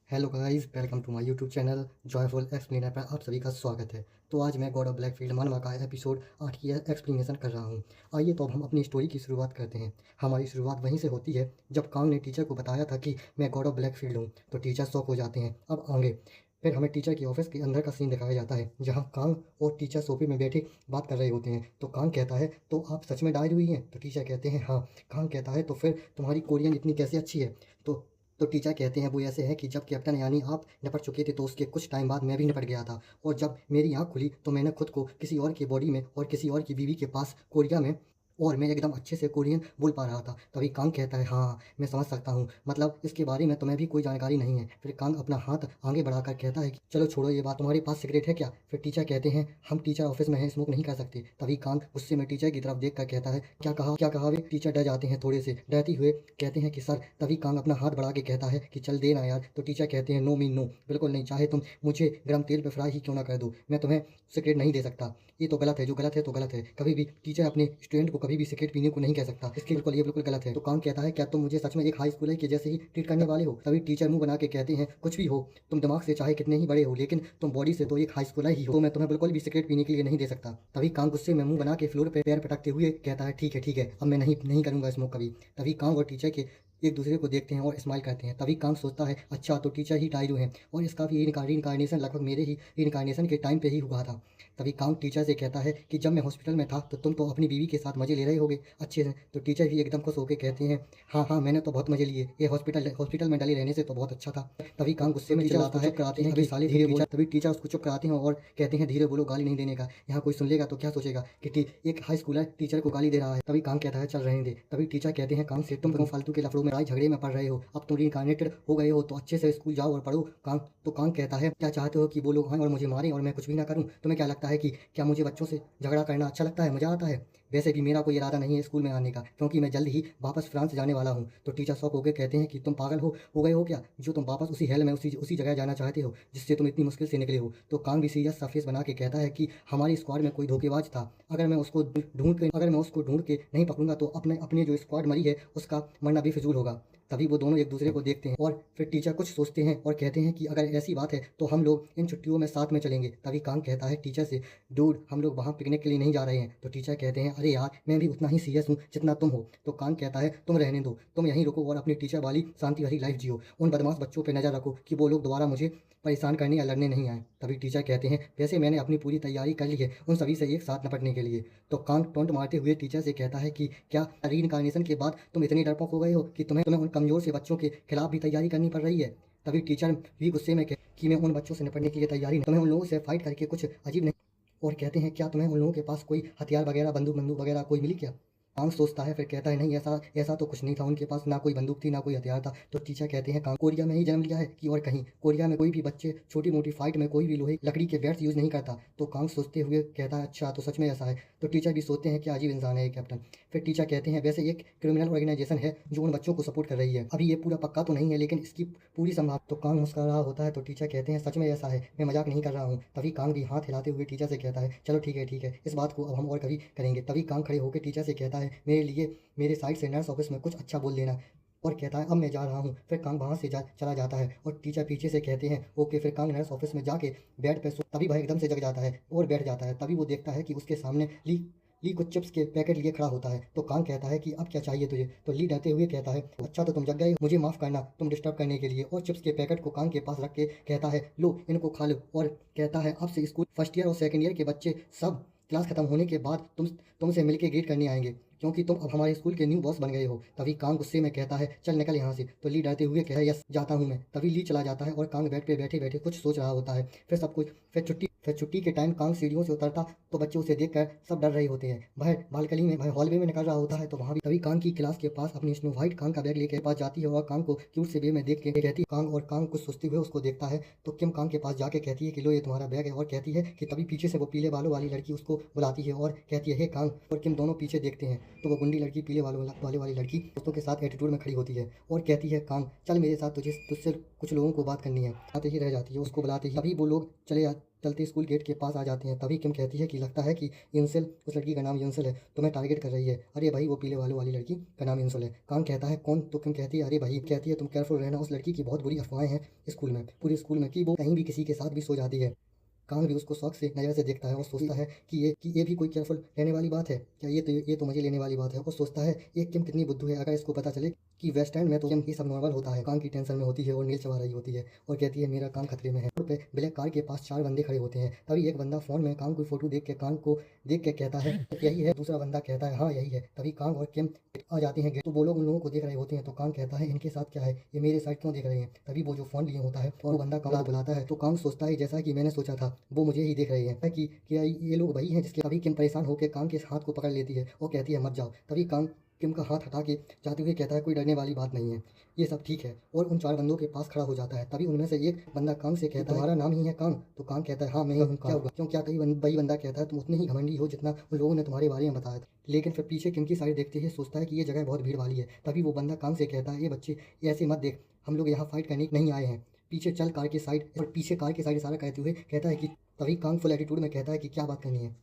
Hello guys, welcome to my YouTube channel joyful explainer पर आप सभी का स्वागत है। तो आज मैं गॉड ऑफ ब्लैकफील्ड मनवा का एपिसोड 8 की एक्सप्लेनेशन कर रहा हूँ। आइए तो अब हम अपनी स्टोरी की शुरुआत करते हैं। हमारी शुरुआत वहीं से होती है जब कांग ने टीचर को बताया था कि मैं गॉड ऑफ ब्लैकफील्ड हूँ, तो टीचर शॉक हो जाते हैं। अब आगे फिर हमें टीचर की ऑफिस के अंदर का सीन दिखाया जाता है, जहाँ कांग और टीचर सोफे में बैठे बात कर रहे होते हैं। तो कांग कहता है, तो आप सच में डाई हुई हैं? तो टीचर कहते हैं हाँ। कांग कहता है, तो फिर तुम्हारी कोरियन इतनी कैसे अच्छी है? तो टीचर कहते हैं, वो ऐसे है कि जब कैप्टन यानी आप निपट चुके थे तो उसके कुछ टाइम बाद मैं भी निपट गया था, और जब मेरी आँख खुली तो मैंने खुद को किसी और की बॉडी में और किसी और की बीवी के पास कोरिया में, और मैं एकदम अच्छे से कोरियन बोल पा रहा था। तभी कांग कहता है, हाँ मैं समझ सकता हूँ, मतलब इसके बारे में तुम्हें भी कोई जानकारी नहीं है। फिर कांग अपना हाथ आगे बढ़ाकर कहता है कि चलो छोड़ो ये बात, तुम्हारे पास सिगरेट है क्या? फिर टीचर कहते हैं, हम टीचर ऑफिस में हैं, स्मोक नहीं कर सकते। तभी कांग गुस्से में टीचर की तरफ देख कर कहता है, क्या कहा? वे टीचर डर जाते हैं, थोड़े से डरते हुए कहते हैं कि सर। तभी कांग अपना हाथ बढ़ा के कहता है कि चल देना यार। तो टीचर कहते हैं, नो मीन नो, बिल्कुल नहीं, चाहे तुम मुझे गर्म तेल पे फ्राई ही क्यों ना कर दो, मैं तुम्हें सिगरेट नहीं दे सकता। ये तो गलत है, जो गलत है तो गलत है। कभी भी टीचर अपने स्टूडेंट को कभी भी सिगरेट पीने को नहीं कह सकता, इसके बिल्कुल ये बिल्कुल गलत है। तो कांग कहता है, क्या तुम मुझे सच में एक हाई स्कूल के जैसे ही ट्रीट करने वाले हो? तभी टीचर मुंह बना के कहते हैं, कुछ भी हो, तुम दिमाग से चाहे कितने ही बड़े हो, लेकिन तुम बॉडी से तो एक हाई स्कूल ही हो, तो मैं तुम्हें बिल्कुल भी सिगरेट पीने के लिए नहीं दे सकता। तभी कांग गुस्से में मुंह बना के फ्लोर पे पैर पटकते हुए कहता है, ठीक है, अब मैं नहीं करूंगा स्मोक कभी। तभी कांग और टीचर के एक दूसरे को देखते हैं और स्माइल करते हैं। तभी कांग सोचता है, अच्छा तो टीचर ही टाइरो हैं, और इसका भी इनकारनेशन लगभग मेरे ही इनकारनेशन के टाइम पे ही हुआ था। तभी कांग टीचर से कहता है कि जब मैं हॉस्पिटल में था तो तुम तो अपनी बीवी के साथ मजे ले रहे होगे अच्छे से। तो टीचर भी एकदम खुश होकर कहते हैं, हाँ मैंने तो बहुत मजे लिए, ये हॉस्पिटल में डले रहने से तो बहुत अच्छा था। तभी कांग गुस्से में चिल्लाता है, कराते हैं कि साले धीरे बोलो। तभी टीचर उसको चुप कराते हैं और कहते हैं, धीरे बोलो, गाली नहीं देने का, यहाँ कोई सुन लेगा तो क्या सोचेगा कि एक हाई स्कूलर टीचर को गाली दे रहा है। तभी कांग कहता है, चल रहने दे। तभी टीचर कहते हैं, कांग से तुम क्यों फालतू के लफड़ों में लड़ाई झगड़े में पड़ रहे हो? अब तुम रिइंकार्नेटेड हो गए हो तो अच्छे से स्कूल जाओ और पढ़ो। कांग तो कांग कहता है, क्या चाहते हो कि वो लोग आएं और मुझे मारें और मैं कुछ भी ना करूं? तुम्हें क्या लगता है कि क्या मुझे बच्चों से झगड़ा करना अच्छा लगता है, मजा आता है? वैसे भी मेरा कोई इरादा नहीं है स्कूल में आने का, क्योंकि मैं जल्द ही वापस फ्रांस जाने वाला हूँ। तो टीचर शॉक होकर कहते हैं कि तुम पागल हो गए हो क्या, जो तुम वापस उसी हेल में उसी जगह जाना चाहते हो जिससे तुम इतनी मुश्किल से निकले हो? तो कांग भी सीरियस सा फेस बना के कहता है कि हमारी स्क्वाड में कोई धोखेबाज था, अगर मैं उसको ढूंढ के नहीं पकड़ूंगा तो अपने जो स्क्वाड मरी है उसका मरना भी फिजूल होगा। तभी वो दोनों एक दूसरे को देखते हैं और फिर टीचर कुछ सोचते हैं और कहते हैं कि अगर ऐसी बात है तो हम लोग इन छुट्टियों में साथ में चलेंगे। तभी कांग कहता है टीचर से, डूड हम लोग वहाँ पिकनिक के लिए नहीं जा रहे हैं। तो टीचर कहते हैं, अरे यार मैं भी उतना ही सीरियस हूँ जितना तुम हो। तो कांग कहता है, तुम रहने दो, तुम यहीं रुको और अपनी टीचर वाली शांति भरी लाइफ जियो। उन बदमाश बच्चों पर नजर रखो कि वो लोग दोबारा मुझे परेशान करने या लड़ने नहीं आए। तभी टीचर कहते हैं, वैसे मैंने अपनी पूरी तैयारी कर ली है उन सभी से एक साथ निपटने के लिए। तो कांग टोंट मारते हुए टीचर से कहता है कि क्या रीइंकार्नेशन के बाद तुम इतने डरपोक हो गए हो कि तुम्हें उन कमजोर से बच्चों के खिलाफ भी तैयारी करनी पड़ रही है? तभी टीचर भी गुस्से में कि मैं उन बच्चों से निपटने के लिए तैयारी नहीं, तुम्हें उन लोगों से फाइट करके कुछ अजीब नहीं? और कहते हैं, क्या तुम्हें उन लोगों के पास कोई हथियार वगैरह, बंदूक वगैरह कोई मिली क्या? कांग सोचता है, फिर कहता है, नहीं ऐसा ऐसा तो कुछ नहीं था, उनके पास ना कोई बंदूक थी ना कोई हथियार था। तो टीचर कहते हैं, कांग कोरिया में ही जन्म लिया है कि और कहीं? कोरिया में कोई भी बच्चे छोटी मोटी फाइट में कोई भी लोहे लकड़ी के बैट्स यूज़ नहीं करता। तो कांग सोचते हुए कहता है, अच्छा तो सच में ऐसा है? तो टीचर भी सोचते हैं, क्या अजीब इंसान है ये कैप्टन। फिर टीचर कहते हैं, वैसे एक क्रिमिनल ऑर्गेनाइजेशन है जो उन बच्चों को सपोर्ट कर रही है, अभी ये पूरा पक्का तो नहीं है लेकिन इसकी पूरी संभावना। तो कांग मुस्कुरा रहा होता है। तो टीचर कहते हैं, सच में ऐसा है, मैं मजाक नहीं कर रहा हूँ। तभी कांग भी हाथ हिलाते हुए टीचर से कहता है, चलो ठीक है, इस बात को अब हम और कभी करेंगे। तभी कांग खड़े होकर टीचर से कहता है, मेरे लिए मेरे साइड से नर्स ऑफिस में कुछ अच्छा बोल देना, और कहता है, अब मैं जा रहा हूँ। फिर कांग वहाँ से चला जाता है और टीचर पीछे से कहते हैं, ओके। फिर कांग नर्स ऑफिस में जाके बेड पे सो, तभी वह एकदम से जग जाता है और बैठ जाता है। तभी वो देखता है कि उसके सामने ली कुछ चिप्स के पैकेट लिए खड़ा होता है। तो कांग कहता है कि अब क्या चाहिए तुझे? तो ली डरते हुए कहता है, अच्छा तो तुम जग गए, मुझे माफ़ करना तुम डिस्टर्ब करने के लिए। और चिप्स के पैकेट को कांग के पास रख के कहता है, लो इनको खा लो। और कहता है, अब से स्कूल फर्स्ट ईयर और सेकंड ईयर के बच्चे सब क्लास खत्म होने के बाद तुमसे मिलके ग्रीट करने आएंगे, क्योंकि तुम अब हमारे स्कूल के न्यू बॉस बन गए हो। तभी कांग गुस्से में कहता है, चल निकल यहाँ से। तो ली डरते हुए कहता है, यस जाता हूँ मैं। तभी ली चला जाता है और कांग बेड पे बैठे बैठे कुछ सोच रहा होता है। फिर छुट्टी के टाइम कांग सीढ़ियों से उतरता तो बच्चे उसे देखकर सब डर रहे होते हैं। वह बालकनी में वह हॉलवे में निकल रहा होता है तो वहाँ भी तभी कांग की क्लास के पास अपनी स्नो व्हाइट कांग का बैग लेके पास जाती है और कांग को क्यूट से वे में देख के कहती है, कांग। और कांग कुछ सोचते हुए उसको देखता है तो किम कांग के पास जाके कहती है कि लो ये तुम्हारा बैग है, और कहती है कि तभी पीछे से वो पीले बालों वाली लड़की उसको बुलाती है और कहती है, हे कांग। और किम दोनों पीछे देखते हैं तो वो गुंडी लड़की पीले वाले वाली लड़की दोस्तों के साथ एटीट्यूड में खड़ी होती है और कहती है कांग चल मेरे साथ, तुझसे कुछ लोगों को बात करनी है। आते ही रह जाती है, उसको बुलाते ही अभी वो लोग चलते स्कूल गेट के पास आ जाते हैं। तभी किम कहती है कि लगता है कि युनसेल, उस लड़की का नाम युनसेल है, तुम्हें टारगेट कर रही है। अरे भाई वो पीले वाली लड़की का नाम युनसेल है। कांग कहता है कौन? तो किम कहती है अरे भाई, कहती है तुम केयरफुल रहना, उस लड़की की बहुत बुरी अफवाहें हैं स्कूल में, पूरे स्कूल में, कि वो कहीं भी किसी के साथ भी सो जाती है। कांग भी उसको शौक से नज़र से देखता है और सोचता है कि ये भी कोई केयरफुल रहने वाली बात है क्या? ये तो मजे लेने वाली बात है। और सोचता है ये किम कितनी बुद्धू है, अगर इसको पता चले कि वेस्ट एंड में तो किम ही सब नॉर्मल होता है। कांग की टेंशन में होती है और नील चबा रही होती है और कहती है मेरा कांग खतरे में है। रोड पे ब्लैक कार के पास 4 बंदे खड़े होते हैं। तभी एक बंदा फोन में कांग की फोटो देख के कांग को देख के कहता है यही है। दूसरा बंदा कहता है हाँ यही है। तभी कांग और किम आ जाते हैं। तो वो लोग उन लोगों को देख रहे होते हैं। तो कांग कहता है इनके साथ क्या है, ये मेरे साथ क्यों देख रहे हैं? तभी वो जो फोन लिए होता है और वो बंदा कांग को बुलाता है। तो कांग सोचता है जैसा कि मैंने सोचा था, वो मुझे ही देख रहे हैं कि क्या ये लोग वही हैं जिसके। तभी किम परेशान होकर कांग के हाथ को पकड़ लेती है और कहती है मत जाओ। तभी कांग किम का हाथ हटा के जाते हुए कहता है कोई डरने वाली बात नहीं है, ये सब ठीक है, और उन 4 बंदों के पास खड़ा हो जाता है। तभी उनमें से एक बंदा कांग से कहता है तुम्हारा नाम ही है कांग? तो कांग कहता है हाँ मैं ही हूँ। क्या हुआ? क्यों? क्या कई वही बंदा कहता है तुम उतने ही घमंडी हो जितना उन लोगों ने तुम्हारे बारे में बताया था। लेकिन फिर पीछे किम की साइड देखते ही सोचता है कि ये जगह बहुत भीड़ वाली है। तभी वो बंदा कांग से कहता है ये बच्चे ऐसे मत देख, हम लोग यहाँ फाइट करने नहीं आए हैं, पीछे चल कार के साइड। और पीछे कार के साइड इशारा करते हुए कहता है कि तभी कांग फुल एटीट्यूड में कहता है कि क्या बात करनी है।